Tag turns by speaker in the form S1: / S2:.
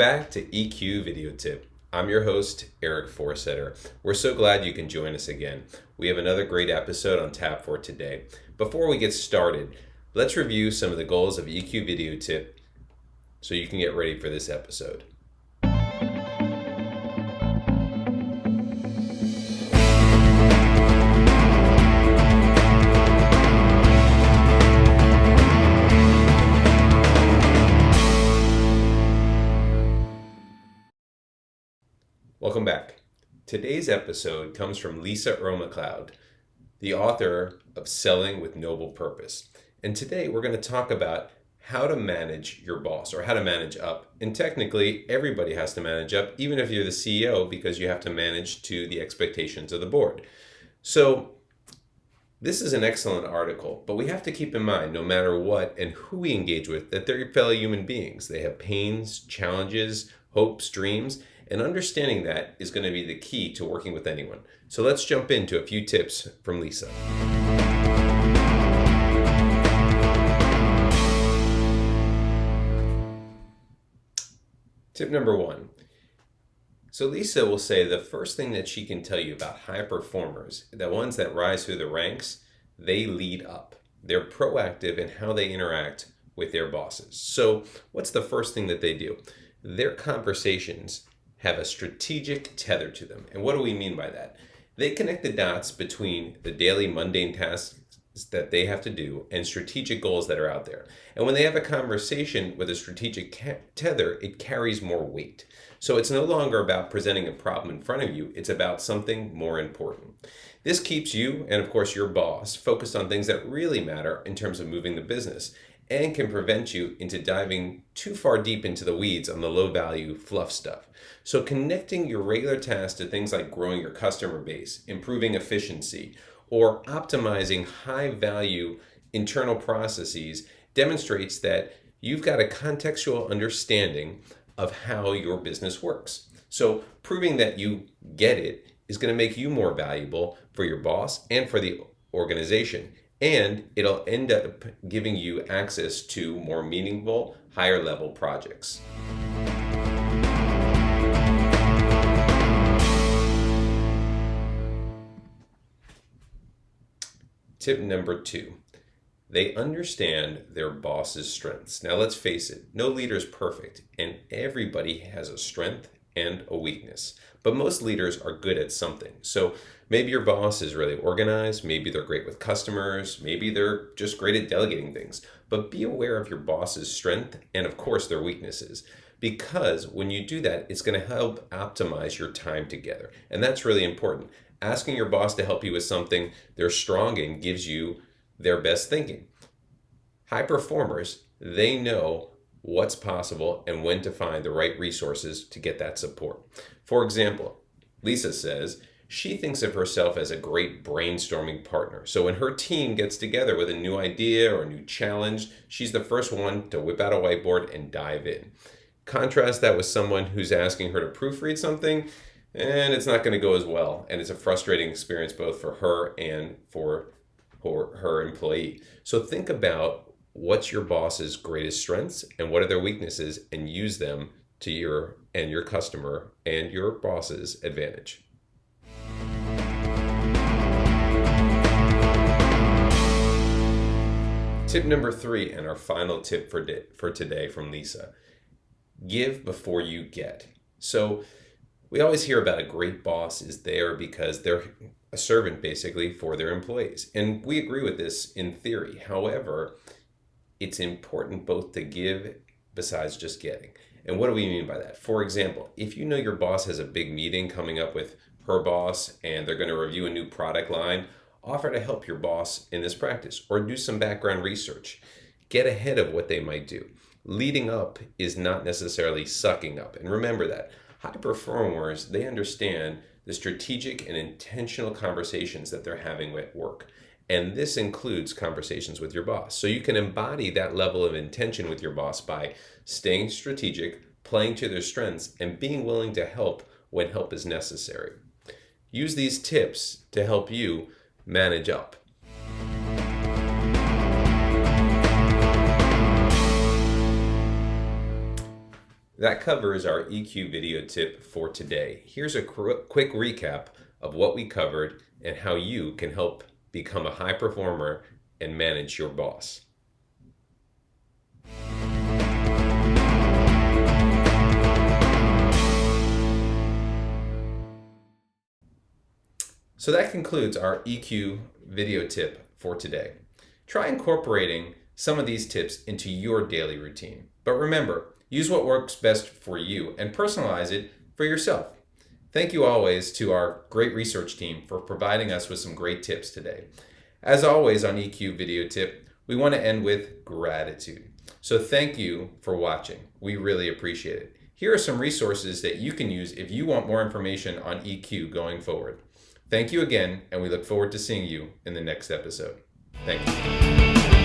S1: back to EQ Video Tip. I'm your host, Eric Forsetter. We're so glad you can join us again. We have another great episode on tap for today. Before we get started, let's review some of the goals of EQ Video Tip so you can get ready for this episode. Welcome back. Today's episode comes from Lisa Earl-McLeod, the author of Selling with Noble Purpose. And today we're going to talk about how to manage your boss, or how to manage up. And technically, everybody has to manage up, even if you're the CEO, because you have to manage to the expectations of the board. So this is an excellent article, but we have to keep in mind, no matter what and who we engage with, that they're fellow human beings. They have pains, challenges, hopes, dreams, and understanding that is going to be the key to working with anyone. So let's jump into a few tips from Lisa. Tip number 1. So Lisa will say the first thing that she can tell you about high performers, the ones that rise through the ranks, they lead up. They're proactive in how they interact with their bosses. So what's the first thing that they do? Their conversations have a strategic tether to them. And what do we mean by that? They connect the dots between the daily mundane tasks that they have to do and strategic goals that are out there. And when they have a conversation with a strategic tether, it carries more weight. So it's no longer about presenting a problem in front of you, it's about something more important. This keeps you, and of course your boss, focused on things that really matter in terms of moving the business, and can prevent you into diving too far deep into the weeds on the low value fluff stuff. So connecting your regular tasks to things like growing your customer base, improving efficiency, or optimizing high value internal processes demonstrates that you've got a contextual understanding of how your business works. So proving that you get it is going to make you more valuable for your boss and for the organization. And it'll end up giving you access to more meaningful, higher level projects. Tip number 2. They understand their boss's strengths. Now let's face it, no leader is perfect, and everybody has a strength and a weakness. But most leaders are good at something. So maybe your boss is really organized, maybe they're great with customers, maybe they're just great at delegating things. But be aware of your boss's strength and of course their weaknesses. Because when you do that, it's going to help optimize your time together. And that's really important. Asking your boss to help you with something they're strong in gives you their best thinking. High performers, they know what's possible and when to find the right resources to get that support. For example, Lisa says she thinks of herself as a great brainstorming partner. So when her team gets together with a new idea or a new challenge, she's the first one to whip out a whiteboard and dive in. Contrast that with someone who's asking her to proofread something, and it's not going to go as well. And it's a frustrating experience both for her and for her employee. So think about what's your boss's greatest strengths and what are their weaknesses, and use them to your customer and your boss's advantage. Tip number 3, and our final tip for today from Lisa. Give before you get. So we always hear about a great boss is there because they're a servant basically for their employees. And we agree with this in theory. However, it's important both to give besides just getting. And what do we mean by that? For example, if you know your boss has a big meeting coming up with her boss and they're going to review a new product line, offer to help your boss in this practice or do some background research. Get ahead of what they might do. Leading up is not necessarily sucking up. And remember that. High performers, they understand the strategic and intentional conversations that they're having at work. And this includes conversations with your boss. So you can embody that level of intention with your boss by staying strategic, playing to their strengths, and being willing to help when help is necessary. Use these tips to help you manage up. That covers our EQ video tip for today. Here's a quick recap of what we covered and how you can help become a high performer and manage your boss. So that concludes our EQ video tip for today. Try incorporating some of these tips into your daily routine. But remember, use what works best for you and personalize it for yourself. Thank you always to our great research team for providing us with some great tips today. As always on EQ video tip, we want to end with gratitude. So thank you for watching. We really appreciate it. Here are some resources that you can use if you want more information on EQ going forward. Thank you again, and we look forward to seeing you in the next episode. Thank you.